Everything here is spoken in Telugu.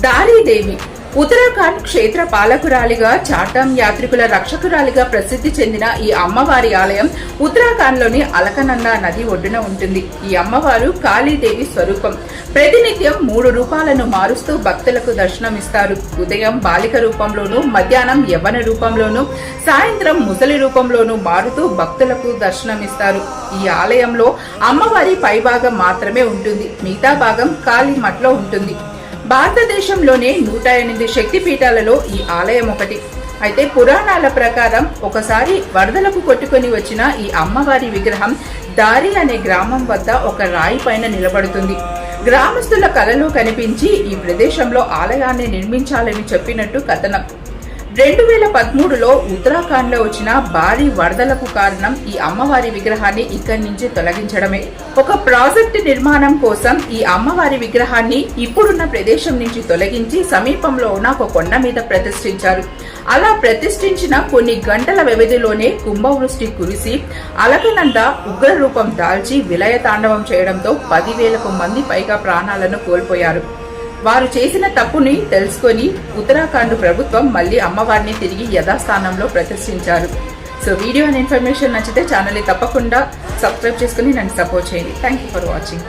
దారీదేవి ఉత్తరాఖండ్ క్షేత్ర పాలకురాలిగా చాటం యాత్రికుల రక్షకురాలిగా ప్రసిద్ధి చెందిన ఈ అమ్మవారి ఆలయం ఉత్తరాఖండ్ లోని అలకనందా నది ఒడ్డున ఉంటుంది. ఈ అమ్మవారు కాళీదేవి స్వరూపం. ప్రతినిత్యం 3 రూపాలను మారుస్తూ భక్తులకు దర్శనమిస్తారు. ఉదయం బాలిక రూపంలోనూ, మధ్యాహ్నం యవ్వన రూపంలోనూ, సాయంత్రం ముసలి రూపంలోనూ మారుతూ భక్తులకు దర్శనమిస్తారు. ఈ ఆలయంలో అమ్మవారి పైభాగం మాత్రమే ఉంటుంది. మిగతా భాగం కాళీమఠ్లో ఉంటుంది. భారతదేశంలోనే 108 శక్తి పీఠాలలో ఈ ఆలయం ఒకటి. అయితే పురాణాల ప్రకారం ఒకసారి వరదలకు కొట్టుకొని వచ్చిన ఈ అమ్మవారి విగ్రహం దారి అనే గ్రామం వద్ద ఒక రాయి పైన నిలబడుతుంది. గ్రామస్తుల కలలో కనిపించి ఈ ప్రదేశంలో ఆలయాన్ని నిర్మించాలని చెప్పినట్టు కథనం. 2013లో ఉత్తరాఖండ్ లో వచ్చిన భారీ వరదలకు కారణం ఈ అమ్మవారి విగ్రహాన్ని ఇక్కడి నుంచి తొలగించడమే. ఒక ప్రాజెక్టు నిర్మాణం కోసం ఈ అమ్మవారి విగ్రహాన్ని ఇప్పుడున్న ప్రదేశం నుంచి తొలగించి సమీపంలో ఉన్న ఒక కొండ మీద ప్రతిష్ఠించారు. అలా ప్రతిష్ఠించిన కొన్ని గంటల వ్యవధిలోనే కుంభవృష్టి కురిసి అలకనంద ఉగ్ర రూపం దాల్చి విలయ తాండవం చేయడంతో 10,000 మంది పైగా ప్రాణాలను కోల్పోయారు. వారు చేసిన తప్పుని తెలుసుకొని ఉత్తరాఖండ్ ప్రభుత్వం మళ్లీ అమ్మవారిని తిరిగి యథాస్థానంలో ప్రతిష్ఠించారు. సో వీడియో అండ్ ఇన్ఫర్మేషన్ నచ్చితే ఛానల్ ని తప్పకుండా సబ్స్క్రైబ్ చేసుకుని నన్ను సపోర్ట్ చేయండి. Thank you for watching.